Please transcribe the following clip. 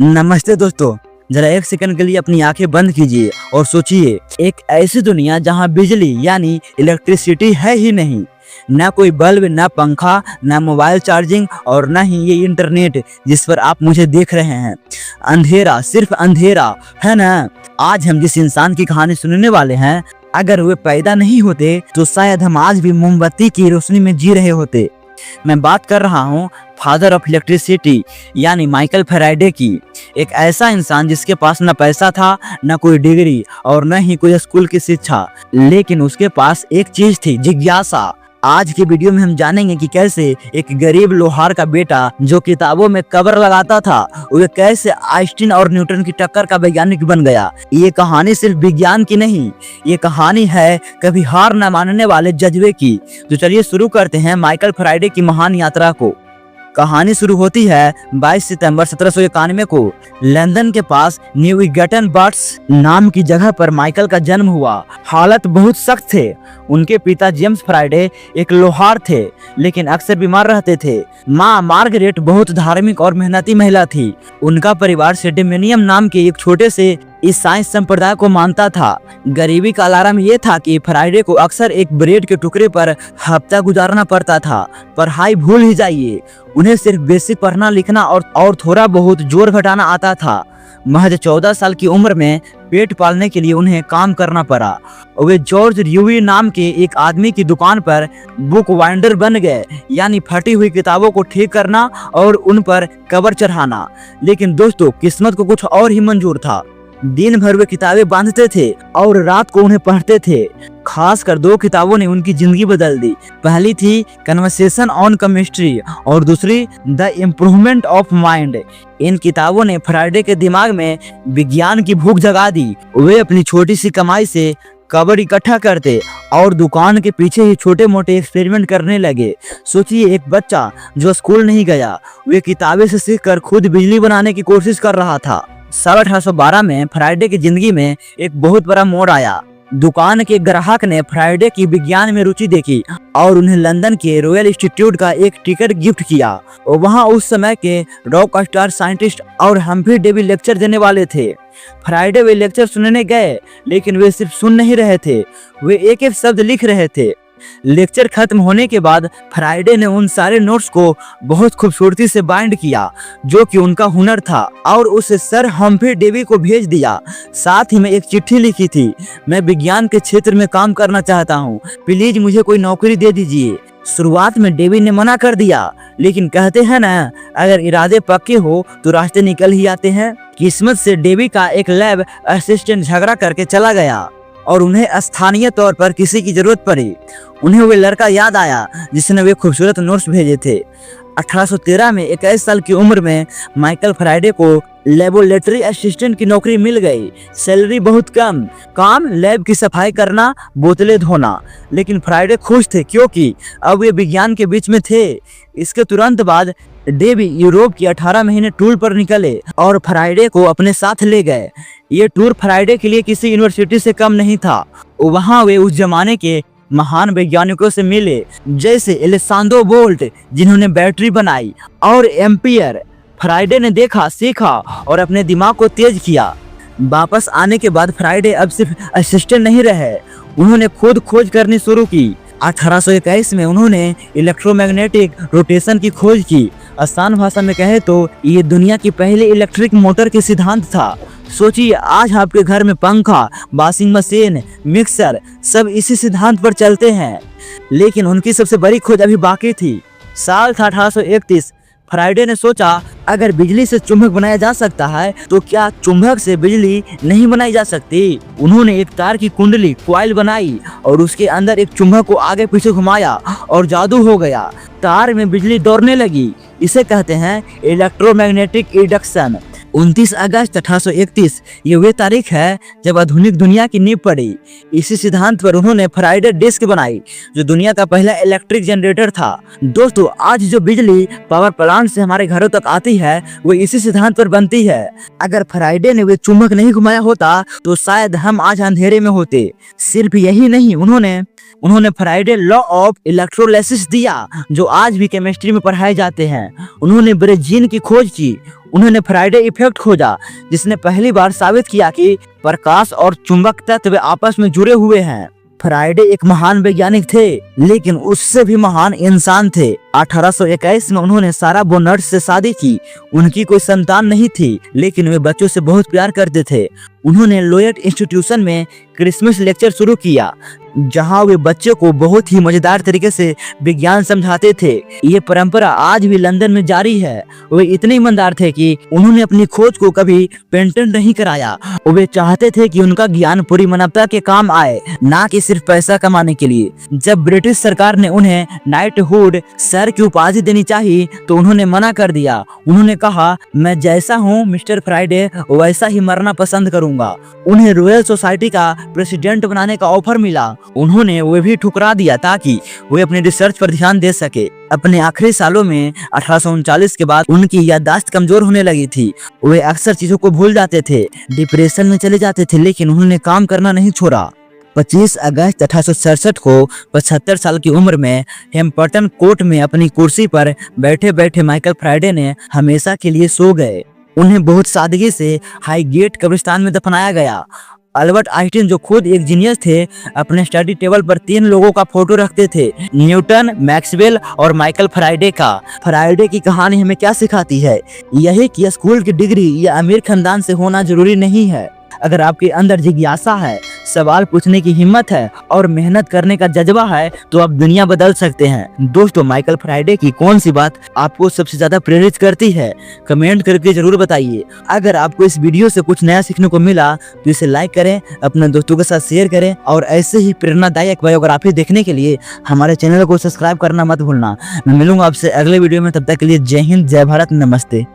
नमस्ते दोस्तों, जरा एक सेकंड के लिए अपनी आंखें बंद कीजिए और सोचिए, एक ऐसी दुनिया जहां बिजली यानी इलेक्ट्रिसिटी है ही नहीं। ना कोई बल्ब, ना पंखा, ना मोबाइल चार्जिंग और ना ही ये इंटरनेट जिस पर आप मुझे देख रहे हैं। अंधेरा, सिर्फ अंधेरा है ना। आज हम जिस इंसान की कहानी सुनने वाले हैं, अगर वे पैदा नहीं होते तो शायद हम आज भी मोमबत्ती की रोशनी में जी रहे होते। मैं बात कर रहा हूँ फादर ऑफ इलेक्ट्रिसिटी यानी माइकल फैराडे की। एक ऐसा इंसान जिसके पास न पैसा था, न कोई डिग्री और न ही कोई स्कूल की शिक्षा, लेकिन उसके पास एक चीज थी, जिज्ञासा। आज की वीडियो में हम जानेंगे कि कैसे एक गरीब लोहार का बेटा जो किताबों में कवर लगाता था, वह कैसे आइंस्टीन और न्यूटन की टक्कर का वैज्ञानिक बन गया। ये कहानी सिर्फ विज्ञान की नहीं, ये कहानी है कभी हार न मानने वाले जज्बे की। तो चलिए शुरू करते हैं माइकल फैराडे की महान यात्रा को। कहानी शुरू होती है 22 सितंबर 1791 को। लंदन के पास न्यूगेटन बर्ट्स नाम की जगह पर माइकल का जन्म हुआ। हालत बहुत सख्त थे। उनके पिता जेम्स फैराडे एक लोहार थे, लेकिन अक्सर बीमार रहते थे। माँ मार्गरेट बहुत धार्मिक और मेहनती महिला थी। उनका परिवार सेडिमेनियम नाम के एक छोटे से ईसाई संप्रदाय को मानता था। गरीबी का अलार्म ये था कि फैराडे को अक्सर एक ब्रेड के टुकड़े पर हफ्ता गुजारना पड़ता था। पढ़ाई भूल ही जाइए, उन्हें सिर्फ बेसिक पढ़ना लिखना और थोड़ा बहुत जोर घटाना आता था। महज 14 साल की उम्र में पेट पालने के लिए उन्हें काम करना पड़ा। वे जॉर्ज र्यूई नाम के एक आदमी की दुकान पर बुक वाइंडर बन गए, यानी फटी हुई किताबों को ठीक करना और उन पर कवर चढ़ाना। लेकिन दोस्तों, किस्मत को कुछ और ही मंजूर था। दिन भर वे किताबें बांधते थे और रात को उन्हें पढ़ते थे। खासकर दो किताबों ने उनकी जिंदगी बदल दी। पहली थी कन्वर्सेशन ऑन केमिस्ट्री और दूसरी द इम्प्रूवमेंट ऑफ माइंड। इन किताबों ने फैराडे के दिमाग में विज्ञान की भूख जगा दी। वे अपनी छोटी सी कमाई से कवर इकट्ठा करते और दुकान के पीछे ही छोटे मोटे एक्सपेरिमेंट करने लगे। सोचिए, एक बच्चा जो स्कूल नहीं गया, वे किताबें से सीखकर खुद बिजली बनाने की कोशिश कर रहा था। साल 1812 में फैराडे की जिंदगी में एक बहुत बड़ा मोड़ आया। दुकान के ग्राहक ने फैराडे की विज्ञान में रुचि देखी और उन्हें लंदन के रॉयल इंस्टीट्यूट का एक टिकट गिफ्ट किया। और वहां उस समय के रॉक स्टार साइंटिस्ट और हम्फ्री डेवी लेक्चर देने वाले थे। फैराडे वे लेक्चर सुनने गए, लेकिन वे सिर्फ सुन नहीं रहे थे, वे एक एक शब्द लिख रहे थे। लेक्चर खत्म होने के बाद फैराडे ने उन सारे नोट्स को बहुत खूबसूरती से बाइंड किया, जो कि उनका हुनर था, और उसे सर हम्फ्री डेवी को भेज दिया। साथ ही में एक चिट्ठी लिखी थी, मैं विज्ञान के क्षेत्र में काम करना चाहता हूँ, प्लीज मुझे कोई नौकरी दे दीजिए। शुरुआत में डेवी ने मना कर दिया, लेकिन कहते हैं ना, अगर इरादे पक्के हो तो रास्ते निकल ही आते हैं। किस्मत से डेवी का एक लैब असिस्टेंट झगड़ा करके चला गया और उन्हें स्थानीय तौर पर किसी की जरूरत पड़ी। उन्हें वे लड़का याद आया जिसने वे खूबसूरत नोट्स भेजे थे। 1813 में 21 साल की उम्र में माइकल फैराडे को लेबोरेटरी असिस्टेंट की नौकरी मिल गई। सैलरी बहुत कम, काम लैब की सफाई करना, बोतलें धोना। लेकिन फैराडे खुश थे क्योंकि अब वे विज्ञान के बीच में थे। इसके तुरंत बाद डेवी यूरोप की 18 महीने टूर पर निकले और फैराडे को अपने साथ ले गए। ये टूर फैराडे के लिए किसी यूनिवर्सिटी से कम नहीं था। वहाँ वे उस जमाने के महान वैज्ञानिकों से मिले, जैसे एलेसांद्रो वोल्ट जिन्होंने बैटरी बनाई, और एम्पियर। फैराडे ने देखा, सीखा और अपने दिमाग को तेज किया। वापस आने के बाद फैराडे अब सिर्फ असिस्टेंट नहीं रहे, उन्होंने खुद खोज करनी शुरू की। 1821 में उन्होंने इलेक्ट्रोमैग्नेटिक रोटेशन की खोज की। आसान भाषा में कहे तो ये दुनिया की पहली इलेक्ट्रिक मोटर के सिद्धांत था। सोचिए, आज आपके घर में पंखा, वॉशिंग मशीन, मिक्सर सब इसी सिद्धांत पर चलते हैं। लेकिन उनकी सबसे बड़ी खोज अभी बाकी थी। साल था 1831। फैराडे ने सोचा, अगर बिजली से चुंबक बनाया जा सकता है तो क्या चुंबक से बिजली नहीं बनाई जा सकती। उन्होंने एक तार की कुंडली कॉइल बनाई और उसके अंदर एक चुंबक को आगे पीछे घुमाया और जादू हो गया। तार में बिजली दौड़ने लगी। इसे कहते हैं इलेक्ट्रोमैग्नेटिक इंडक्शन। 29 अगस्त 1831 ये वे तारीख है जब आधुनिक दुनिया की नींव पड़ी। इसी सिद्धांत पर उन्होंने फैराडे डिस्क बनाई, जो दुनिया का पहला इलेक्ट्रिक जनरेटर था। दोस्तों, आज जो बिजली पावर प्लांट से हमारे घरों तक आती है, वो इसी सिद्धांत पर बनती है। अगर फैराडे ने वे चुंबक नहीं घुमाया होता तो शायद हम आज अंधेरे में होते। सिर्फ यही नहीं, उन्होंने फैराडे लॉ ऑफ इलेक्ट्रोलाइसिस दिया, जो आज भी केमिस्ट्री में पढ़ाए जाते हैं। उन्होंने ब्रेजीन की खोज की। उन्होंने फ्राइडे इफेक्ट खोजा, जिसने पहली बार साबित किया कि प्रकाश और चुंबक तत्व आपस में जुड़े हुए हैं। फ्राइडे एक महान वैज्ञानिक थे, लेकिन उससे भी महान इंसान थे। 1821 में उन्होंने सारा बोनर्ड से शादी की। उनकी कोई संतान नहीं थी, लेकिन वे बच्चों से बहुत प्यार करते थे। उन्होंने लोयट इंस्टीट्यूशन में क्रिसमस लेक्चर शुरू किया, जहां वे बच्चों को बहुत ही मजेदार तरीके से विज्ञान समझाते थे। ये परंपरा आज भी लंदन में जारी है। वे इतने ईमानदार थे कि उन्होंने अपनी खोज को कभी पेटेंट नहीं कराया। वे चाहते थे कि उनका ज्ञान पूरी मानवता के काम आए, ना कि सिर्फ पैसा कमाने के लिए। जब ब्रिटिश सरकार ने उन्हें नाइटहुड सर की उपाधि देनी चाहिए तो उन्होंने मना कर दिया। उन्होंने कहा, मैं जैसा हूँ मिस्टर फ्राइडे वैसा ही मरना पसंद करूंगा। उन्हें रॉयल सोसाइटी का प्रेसिडेंट बनाने का ऑफर मिला। उन्होंने वो भी ठुकरा दिया ताकि वे अपने रिसर्च पर ध्यान दे सके। अपने आखिरी सालों में 1839 के बाद उनकी याददाश्त कमजोर होने लगी थी। वे अक्सर चीजों को भूल जाते थे, डिप्रेशन में चले जाते थे, लेकिन उन्होंने काम करना नहीं छोड़ा। 25 अगस्त 1867 को 75 साल की उम्र में हेम्पटन कोर्ट में अपनी कुर्सी पर बैठे बैठे माइकल फ्राइडे ने हमेशा के लिए सो गए। उन्हें बहुत सादगी से हाईगेट कब्रिस्तान में दफनाया गया। अल्बर्ट आइंस्टीन, जो खुद एक जीनियस थे, अपने स्टडी टेबल पर 3 लोगों का फोटो रखते थे, न्यूटन, मैक्सवेल और माइकल फ्राइडे का। फ्राइडे की कहानी हमें क्या सिखाती है? यही कि स्कूल की डिग्री या अमीर खानदान से होना जरूरी नहीं है। अगर आपके अंदर जिज्ञासा है, सवाल पूछने की हिम्मत है और मेहनत करने का जज्बा है, तो आप दुनिया बदल सकते हैं। दोस्तों, माइकल फ्राइडे की कौन सी बात आपको सबसे ज्यादा प्रेरित करती है? कमेंट करके जरूर बताइए। अगर आपको इस वीडियो से कुछ नया सीखने को मिला तो इसे लाइक करें, अपने दोस्तों के साथ शेयर करें और ऐसे ही प्रेरणादायक बायोग्राफी देखने के लिए हमारे चैनल को सब्सक्राइब करना मत भूलना। मैं मिलूंगा आपसे अगले वीडियो में। तब तक के लिए जय हिंद, जय भारत, नमस्ते।